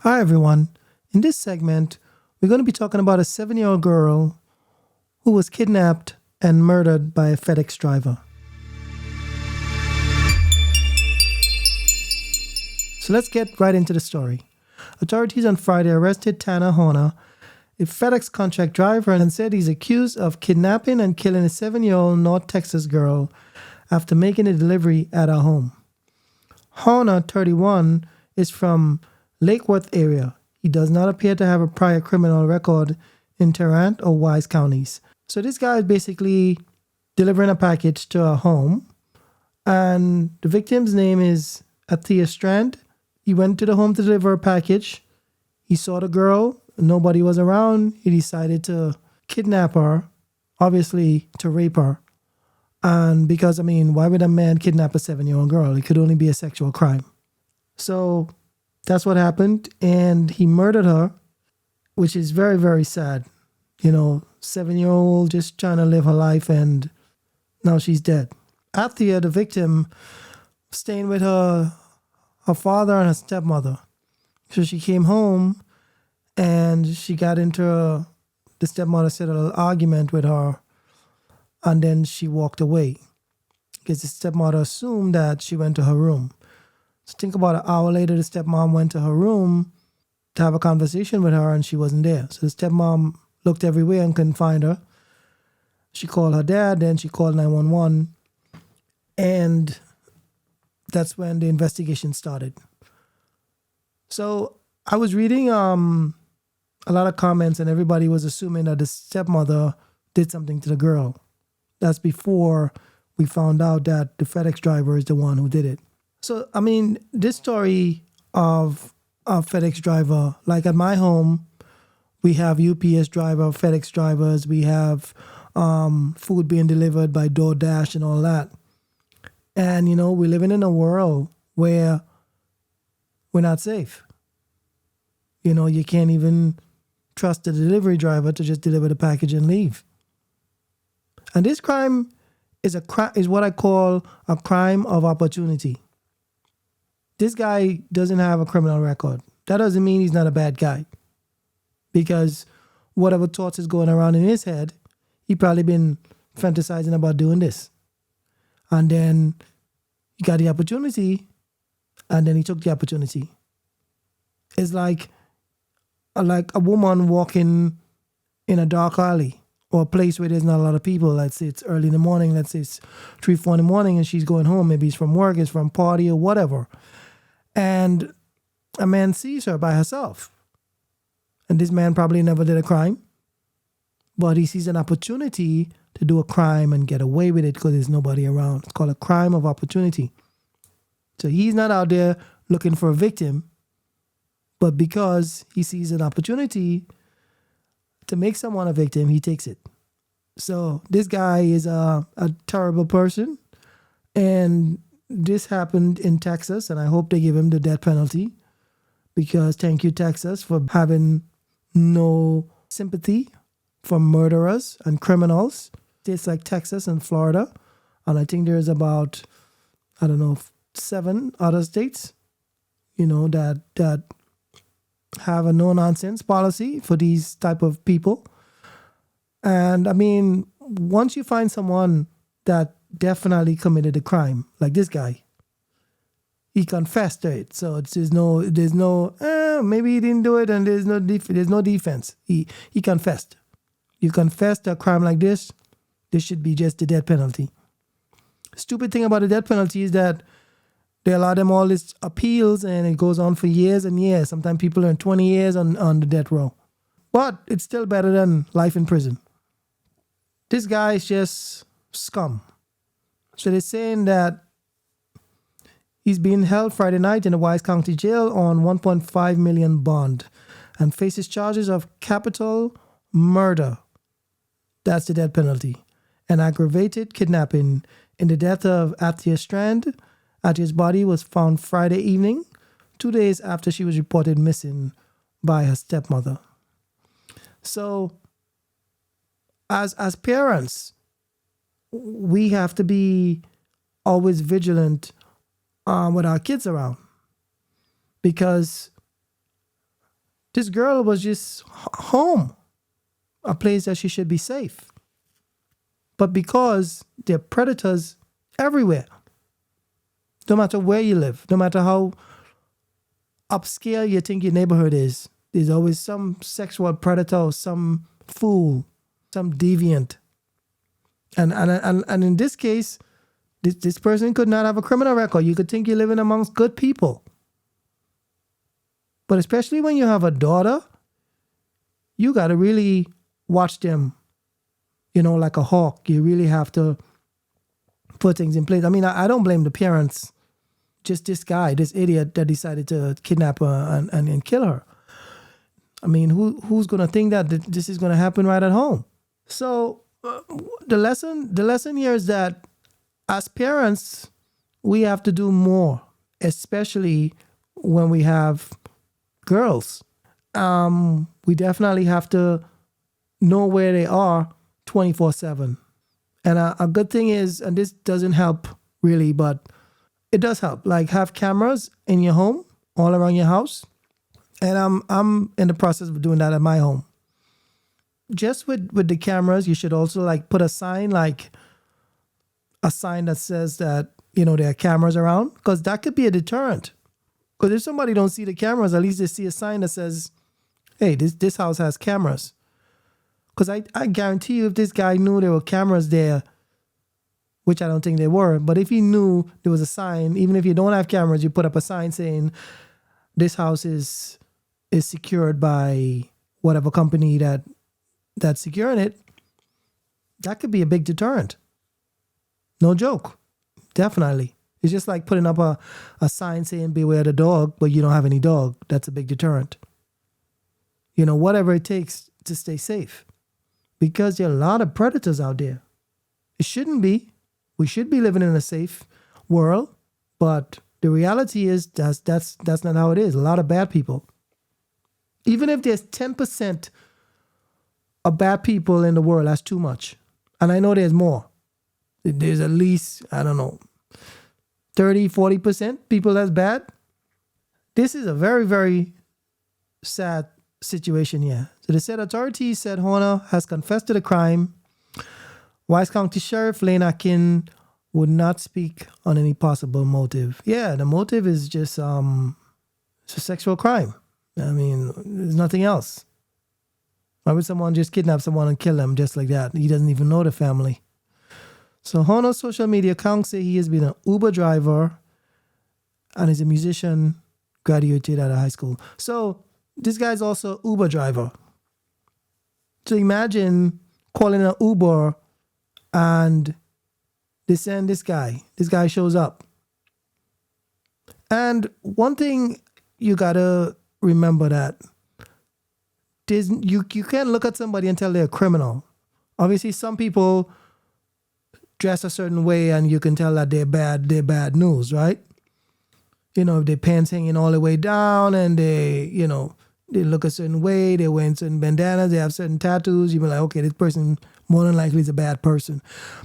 Hi, everyone. In this segment, we're going to be talking about a 7-year-old girl who was kidnapped and murdered by a Fedex driver. So let's get right into the story. Authorities on Friday arrested Athena Horner, a FedEx contract driver, and said he's accused of kidnapping and killing a 7-year-old North Texas girl after making a delivery at her home. Horner, 31, is from Lake Worth area. He does not appear to have a prior criminal record in Tarrant or Wise counties. So this guy is basically delivering a package to a home, and the victim's name is Athena Strand. He went to the home to deliver a package. He saw the girl, nobody was around. He decided to kidnap her, obviously to rape her. And because, why would a man kidnap a 7-year-old girl? It could only be a sexual crime. So that's what happened. And he murdered her, which is very, very sad. 7-year-old just trying to live her life, and now she's dead. Athena, the victim, staying with her father and her stepmother. So she came home and she got into the stepmother said a little argument with her, and then she walked away because the stepmother assumed that she went to her room. So think about an hour later, the stepmom went to her room to have a conversation with her, and she wasn't there. So the stepmom looked everywhere and couldn't find her. She called her dad, then she called 911, and that's when the investigation started. So I was reading a lot of comments, and everybody was assuming that the stepmother did something to the girl. That's before we found out that the FedEx driver is the one who did it. So, this story of a FedEx driver, like at my home, we have UPS driver, FedEx drivers, we have food being delivered by DoorDash and all that. And, we're living in a world where we're not safe. You can't even trust the delivery driver to just deliver the package and leave. And this crime is what I call a crime of opportunity. This guy doesn't have a criminal record. That doesn't mean he's not a bad guy. Because whatever thoughts is going around in his head, he probably been fantasizing about doing this. And then he got the opportunity, and then he took the opportunity. It's like a woman walking in a dark alley or a place where there's not a lot of people. Let's say it's early in the morning. Let's say it's 3, 4 in the morning, and she's going home. Maybe it's from work, it's from party or whatever. And a man sees her by herself. And this man probably never did a crime, but he sees an opportunity to do a crime and get away with it because there's nobody around. It's called a crime of opportunity. So he's not out there looking for a victim, but because he sees an opportunity to make someone a victim, he takes it. So this guy is a terrible person, and this happened in Texas, and I hope they give him the death penalty, because thank you, Texas, for having no sympathy for murderers and criminals. States like Texas and Florida, and I think there's about, 7 other states, that have a no-nonsense policy for these type of people. And once you find someone that definitely committed a crime, like this guy, he confessed to it. So there's no maybe he didn't do it, and there's no defense. He confessed. You confess to a crime like this should be just the death penalty. Stupid thing about the death penalty is that they allow them all these appeals, and it goes on for years and years. Sometimes people are 20 years on the death row. But it's still better than life in prison. This guy is just scum. So they're saying that he's being held Friday night in the Wise County Jail on $1.5 million bond and faces charges of capital murder. That's the death penalty. And aggravated kidnapping in the death of Athena Strand. Athena's body was found Friday evening, 2 days after she was reported missing by her stepmother. So, as parents, we have to be always vigilant with our kids around, because This girl was just home, a place that she should be safe. But because there are predators everywhere, no matter where you live, no matter how upscale you think your neighborhood is, there's always some sexual predator or some fool, some deviant. And in this case, this person could not have a criminal record. You could think you're living amongst good people. But especially when you have a daughter, you got to really watch them, like a hawk. You really have to put things in place. I mean, I don't blame the parents. Just this guy, this idiot that decided to kidnap her and kill her. I mean, who's going to think that this is going to happen right at home? So the lesson here is that as parents, we have to do more, especially when we have girls. We definitely have to know where they are 24/7. And a good thing is, and this doesn't help really, but it does help. Like have cameras in your home, all around your house. And I'm in the process of doing that at my home. Just with the cameras, you should also like put a sign that says that, there are cameras around, because that could be a deterrent. Because if somebody don't see the cameras, at least they see a sign that says, hey, this house has cameras. Because I guarantee you, if this guy knew there were cameras there, which I don't think there were, but if he knew there was a sign, even if you don't have cameras, you put up a sign saying this house is secured by whatever company that's securing it, that could be a big deterrent. No joke. Definitely. It's just like putting up a sign saying beware the dog, but you don't have any dog. That's a big deterrent. Whatever it takes to stay safe. Because there are a lot of predators out there. It shouldn't be. We should be living in a safe world, but the reality is that's not how it is. A lot of bad people. Even if there's 10% of bad people in the world, that's too much. And I know there's more. There's at least, 30, 40% people that's bad. This is a very, very sad situation here. So they said authorities said Horner has confessed to the crime. Wise County Sheriff Lane Akin would not speak on any possible motive. Yeah, the motive is just it's a sexual crime. I mean, there's nothing else. Why would someone just kidnap someone and kill them just like that? He doesn't even know the family. So Horner's social media accounts say he has been an Uber driver and is a musician, graduated out of high school. So this guy's also an Uber driver. So imagine calling an Uber and they send this guy. This guy shows up. And one thing you gotta remember that you can't look at somebody and tell they're a criminal. Obviously, some people dress a certain way and you can tell that they're bad news, right? If their pants hanging all the way down and they look a certain way, they're wearing certain bandanas, they have certain tattoos, you be like, okay, this person more than likely is a bad person.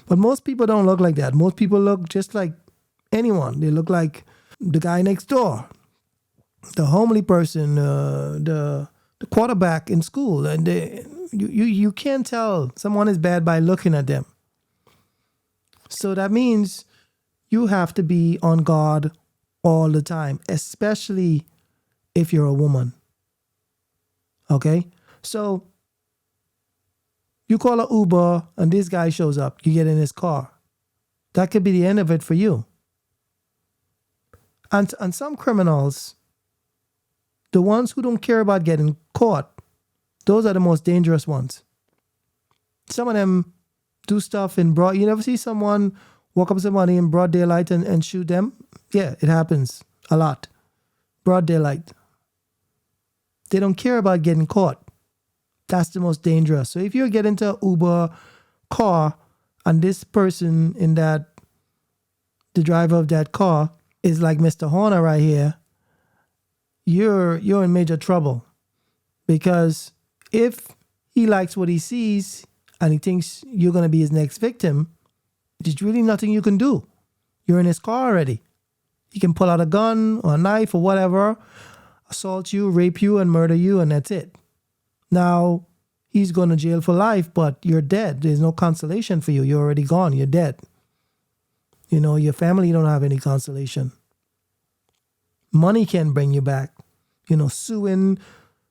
But most people don't look like that. Most people look just like anyone. They look like the guy next door, the homely person, the quarterback in school. And you can't tell someone is bad by looking at them. So that means you have to be on guard all the time, especially if you're a woman. Okay? So you call an Uber and this guy shows up. You get in his car. That could be the end of it for you. And some criminals, the ones who don't care about getting caught, those are the most dangerous ones. Some of them do stuff in broad. You never see someone walk up to somebody in broad daylight and shoot them? Yeah, it happens a lot. Broad daylight. They don't care about getting caught. That's the most dangerous. So if you get into an Uber car and this person the driver of that car is like Mr. Horner right here, you're in major trouble. Because if he likes what he sees and he thinks you're going to be his next victim, there's really nothing you can do. You're in his car already. He can pull out a gun or a knife or whatever, assault you, rape you, and murder you, and that's it. Now, he's going to jail for life, but you're dead. There's no consolation for you. You're already gone. You're dead. Your family don't have any consolation. Money can bring you back. Suing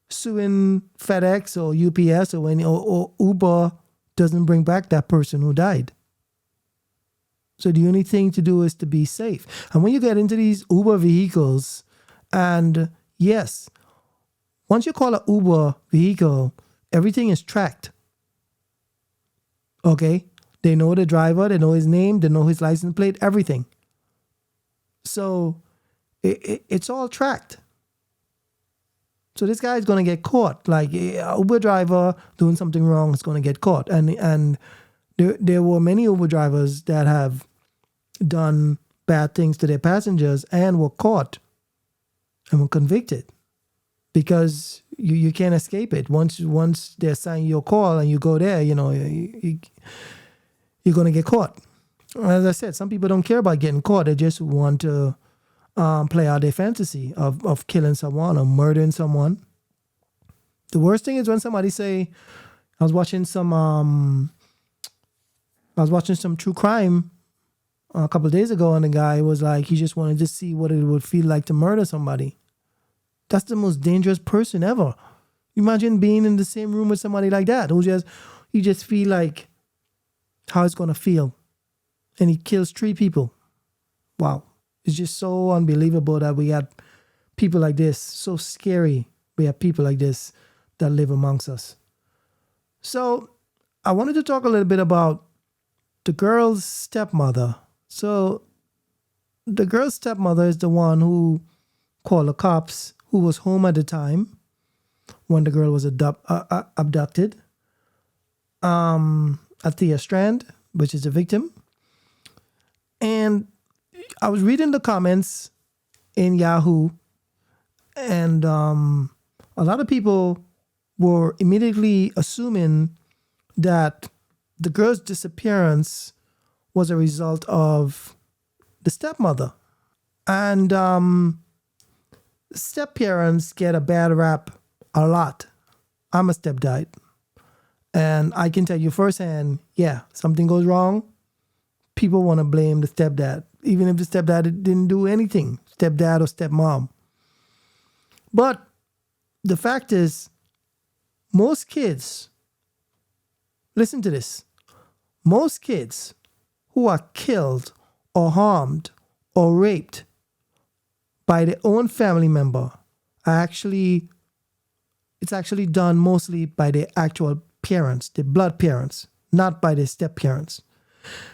FedEx or UPS or Uber doesn't bring back that person who died. So the only thing to do is to be safe. And when you get into these Uber vehicles, and yes, once you call an Uber vehicle, everything is tracked. Okay? They know the driver, they know his name, they know his license plate, everything. So it's all tracked. So this guy is going to get caught. Like an Uber driver doing something wrong is going to get caught. And there were many Uber drivers that have done bad things to their passengers and were caught and were convicted, because you can't escape it. Once they assign you a call and you go there, you're going to get caught. As I said, some people don't care about getting caught. They just want to play out their fantasy of killing someone or murdering someone. The worst thing is when somebody say, I was watching some true crime a couple of days ago, and the guy was like, he just wanted to see what it would feel like to murder somebody. That's the most dangerous person ever. Imagine being in the same room with somebody like that, you just feel like how it's gonna feel, and he kills 3 people. Wow. It's just so unbelievable that we got people like this. So scary. We have people like this that live amongst us. So I wanted to talk a little bit about the girl's stepmother. So the girl's stepmother is the one who called the cops, who was home at the time when the girl was abducted. Athena Strand, which is the victim. And I was reading the comments in Yahoo, and a lot of people were immediately assuming that the girl's disappearance was a result of the stepmother. And step-parents get a bad rap a lot. I'm a stepdad. And I can tell you firsthand, something goes wrong, people want to blame the stepdad, even if the stepdad didn't do anything, stepdad or stepmom. But the fact is, most kids, listen to this, most kids who are killed or harmed or raped by their own family member it's actually done mostly by their actual parents, their blood parents, not by their step parents.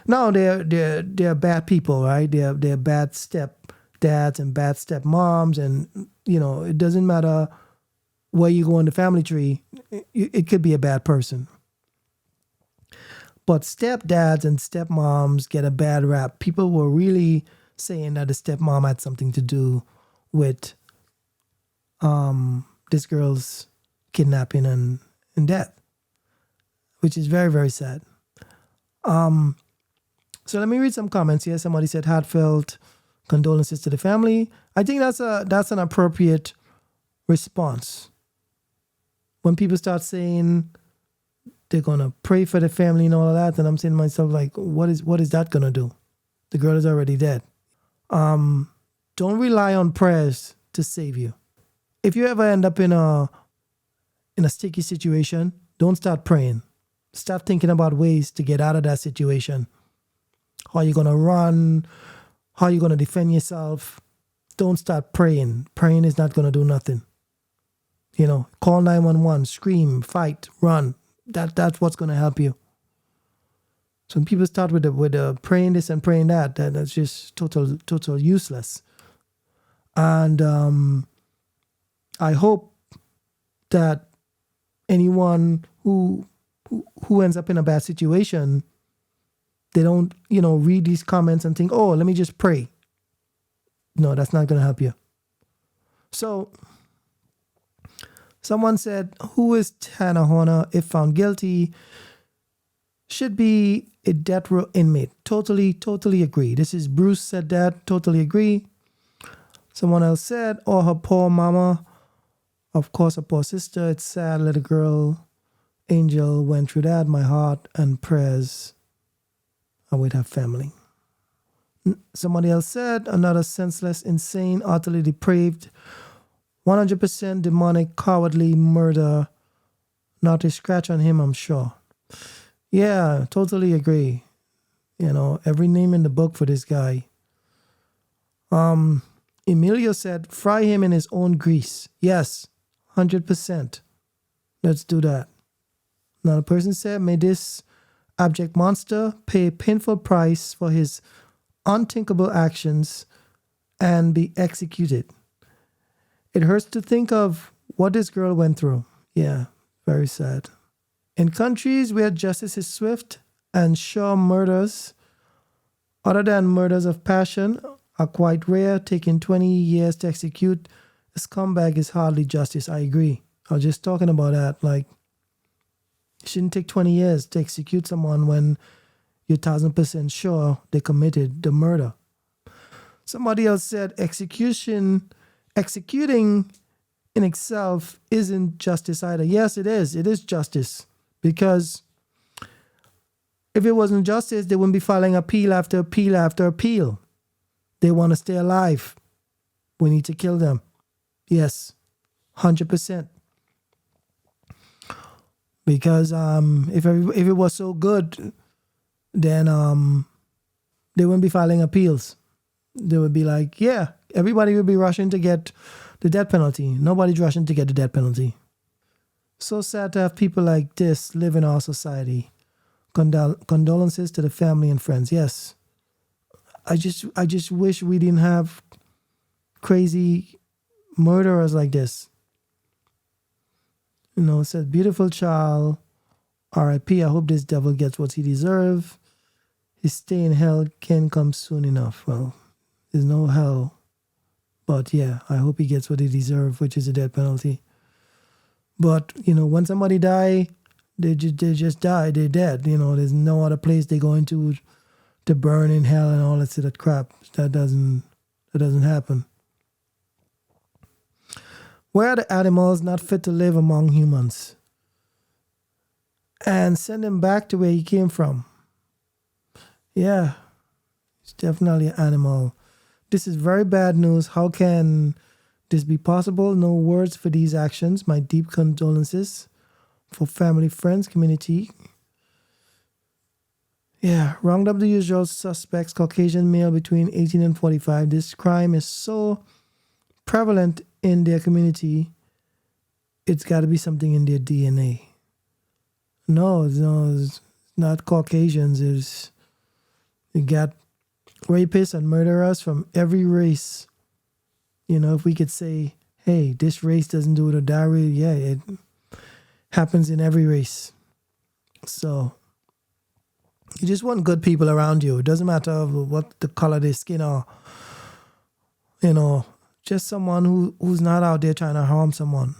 Now they're bad people, right? They're bad step dads and bad step moms, and it doesn't matter where you go in the family tree, it could be a bad person. But stepdads and stepmoms get a bad rap. People were really saying that the stepmom had something to do with this girl's kidnapping and death, which is very, very sad. So let me read some comments here. Somebody said heartfelt condolences to the family. I think that's an appropriate response. When people start saying they're gonna pray for the family and all of that, and I'm saying to myself, like, what is that gonna do? The girl is already dead. Don't rely on prayers to save you. If you ever end up in a sticky situation, don't start praying. Start thinking about ways to get out of that situation. How are you going to run? How are you going to defend yourself? Don't start praying. Praying is not going to do nothing. Call 911, scream, fight, run. That's what's going to help you. So when people start with the praying this and praying that, that's just total useless. And I hope that anyone who ends up in a bad situation, they don't, read these comments and think, oh, let me just pray. No, that's not going to help you. So someone said, who is Athena Horner if found guilty? Should be a death row inmate. Totally agree. This is Bruce said that. Totally agree. Someone else said, or her poor mama Of course, a poor sister. It's sad. Little girl, Angel, went through that. My heart and prayers are with her family. Somebody else said, another senseless, insane, utterly depraved, 100% demonic, cowardly murder. Not a scratch on him, I'm sure. Yeah, totally agree. Every name in the book for this guy. Emilio said, fry him in his own grease. Yes, 100%. Let's do that. Another person said, may this abject monster pay a painful price for his unthinkable actions and be executed. It hurts to think of what this girl went through. Yeah, very sad. In countries where justice is swift and sure, murders, other than murders of passion, are quite rare. Taking 20 years to execute a scumbag is hardly justice. I agree. I was just talking about that. Like, it shouldn't take 20 years to execute someone when you're 1,000% sure they committed the murder. Somebody else said executing in itself isn't justice either. Yes, it is. It is justice. Because if it wasn't justice, they wouldn't be filing appeal after appeal after appeal. They want to stay alive. We need to kill them. Yes, 100%. Because if it was so good, then they wouldn't be filing appeals. They would be like, yeah, everybody would be rushing to get the death penalty. Nobody's rushing to get the death penalty. So sad to have people like this live in our society. Condolences to the family and friends. Yes. I just wish we didn't have crazy murderers like this. It says, beautiful child, R.I.P. I hope this devil gets what he deserves. His stay in hell can come soon enough. Well, there's no hell. But yeah, I hope he gets what he deserves, which is a death penalty. But, when somebody die, they just die. They're dead. There's no other place they go into to burn in hell and all that sort of crap. That doesn't happen. Where are the animals not fit to live among humans? And send him back to where he came from. Yeah, it's definitely an animal. This is very bad news. How can this be possible? No words for these actions. My deep condolences for family, friends, community. Yeah, round up the usual suspects, Caucasian male between 18 and 45. This crime is so prevalent in their community, it's got to be something in their DNA. No, it's not Caucasians. You got rapists and murderers from every race. If we could say, hey, this race doesn't do it or that race, yeah, it happens in every race. So you just want good people around you. It doesn't matter what the color of their skin are. Just someone who's not out there trying to harm someone.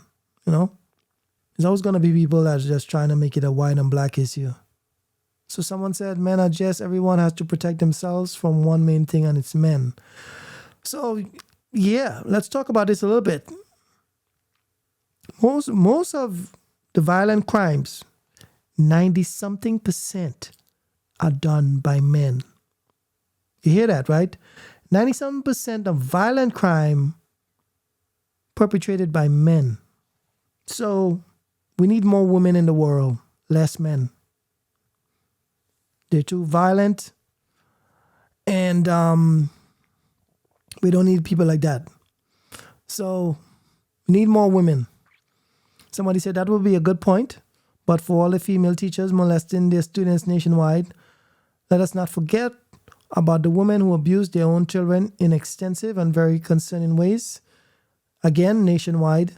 There's always going to be people that's just trying to make it a white and black issue. So someone said, men are just, everyone has to protect themselves from one main thing, and it's men. So, yeah, let's talk about this a little bit. Most of the violent crimes, 90-something% are done by men. You hear that, right? 97% of violent crime perpetrated by men. So we need more women in the world, less men. They're too violent, and we don't need people like that. So we need more women. Somebody said that would be a good point, but for all the female teachers molesting their students nationwide, let us not forget about the women who abuse their own children in extensive and very concerning ways. Again, nationwide.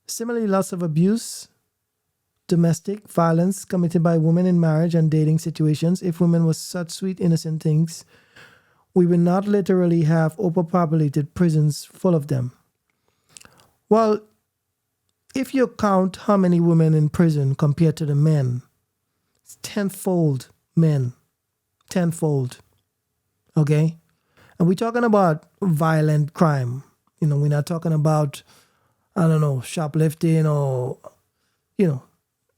Similarly, lots of abuse, domestic violence committed by women in marriage and dating situations. If women were such sweet, innocent things, we would not literally have overpopulated prisons full of them. Well, if you count how many women in prison compared to the men, it's tenfold men. Tenfold. Okay? And we're talking about violent crime. We're not talking about I don't know, shoplifting or, you know,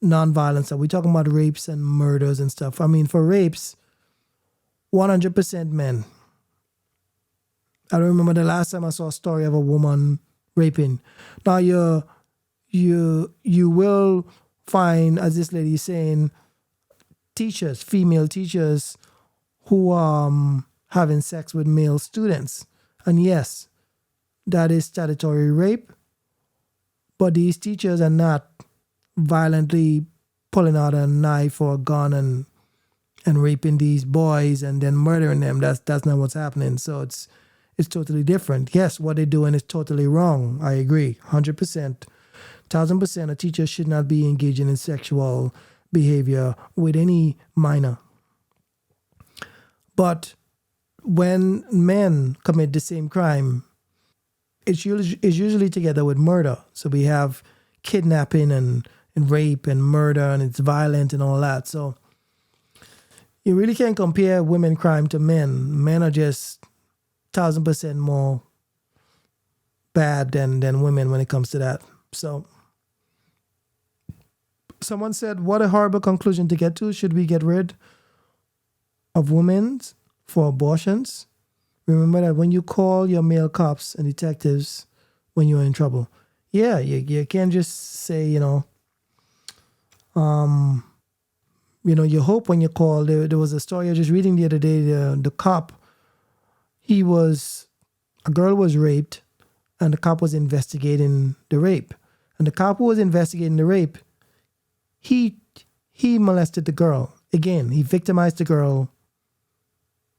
non-violent stuff. We're talking about rapes and murders and stuff. I mean, for rapes, 100% men. I don't remember the last time I saw a story of a woman raping. Now you will find, as this lady is saying, teachers, female teachers who having sex with male students. And yes, that is statutory rape, but these teachers are not violently pulling out a knife or a gun and raping these boys and then murdering them. That's not what's happening. So it's totally different. Yes, what they're doing is totally wrong. I agree, 100%, 1,000%. A teacher should not be engaging in sexual behavior with any minor. But when men commit the same crime, it's usually together with murder. So we have kidnapping and rape and murder, and it's violent and all that. So you really can't compare women crime to men. Men are just 1,000% more bad than women when it comes to that. So someone said, what a horrible conclusion to get to. Should we get rid of women for abortions? Remember that when you call your male cops and detectives when you're in trouble. Yeah, you can't just say, you hope when you call. There was a story I was just reading the other day. The cop, a girl was raped, and the cop was investigating the rape. And the cop who was investigating the rape, he molested the girl. Again, he victimized the girl.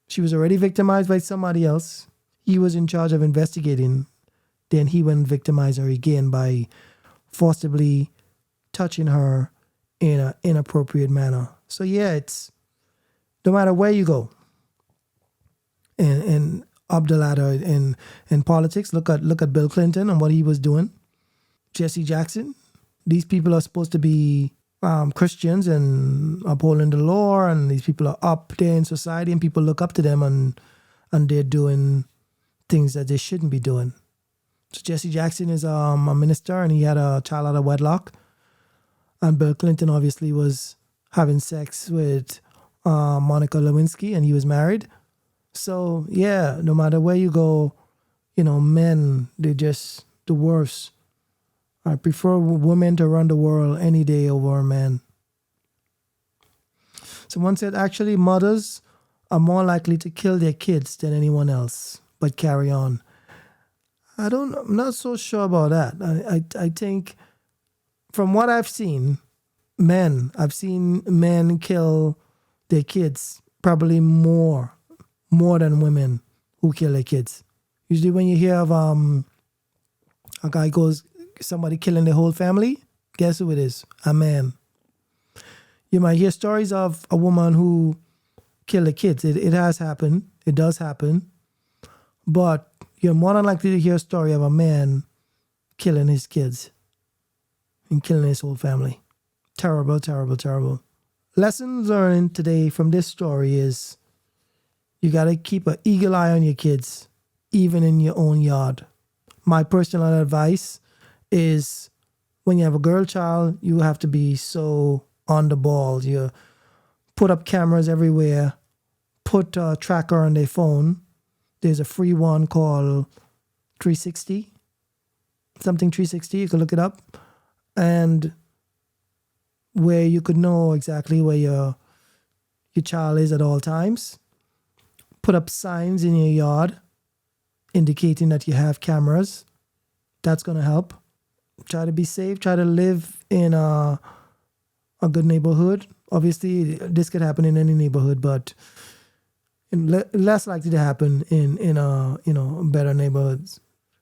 She was already victimized by somebody else. He was in charge of investigating. Then he went and victimized her again by forcibly touching her in an inappropriate manner. So yeah, it's no matter where you go and up the ladder in politics. Look at Bill Clinton and what he was doing. Jesse Jackson. These people are supposed to be Christians and upholding the law, and these people are up there in society, and people look up to them, and they're doing things that they shouldn't be doing. So Jesse Jackson is a minister, and he had a child out of wedlock. And Bill Clinton obviously was having sex with Monica Lewinsky, and he was married. So yeah, no matter where you go, men, they're just the worst. I prefer women to run the world any day over a man. Someone said, actually, mothers are more likely to kill their kids than anyone else, but carry on. I'm not so sure about that. I think from what I've seen men kill their kids probably more than women who kill their kids. Usually when you hear of somebody killing the whole family, guess who it is? A man. You might hear stories of a woman who killed the kids. It has happened. It does happen. But you're more than likely to hear a story of a man killing his kids and killing his whole family. Terrible, terrible, terrible. Lessons learned today from this story is you got to keep an eagle eye on your kids, even in your own yard. My personal advice is when you have a girl child, you have to be so on the ball. You put up cameras everywhere, put a tracker on their phone. There's a free one called 360, something 360. You can look it up. And where you could know exactly where your child is at all times. Put up signs in your yard indicating that you have cameras. That's going to help. Try to be safe. Try to live in a good neighborhood. Obviously, this could happen in any neighborhood, but less likely to happen in better neighborhoods.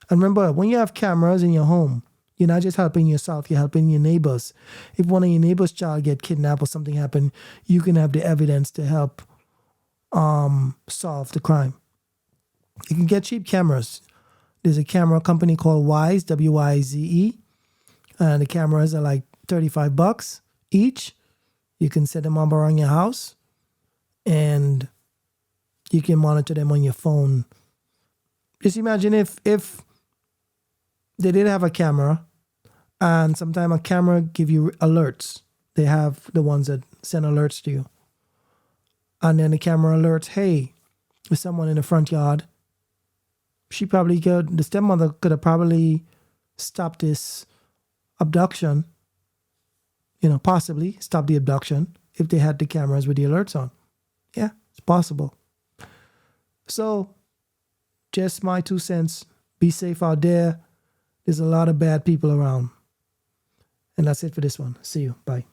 And remember, when you have cameras in your home, you're not just helping yourself, you're helping your neighbors. If one of your neighbors' child get kidnapped or something happen, you can have the evidence to help solve the crime. You can get cheap cameras. There's a camera company called Wyze, W-Y-Z-E, and the cameras are like $35 each. You can set them up around your house, and you can monitor them on your phone. Just imagine if they did have a camera And sometimes a camera give you alerts. They have the ones that send alerts to you. And then the camera alerts, hey, there's someone in the front yard. The stepmother could have probably stopped this abduction, possibly stop the abduction if they had the cameras with the alerts on. Yeah, it's possible. So, just my 2 cents. Be safe out there. There's a lot of bad people around. And that's it for this one. See you. Bye.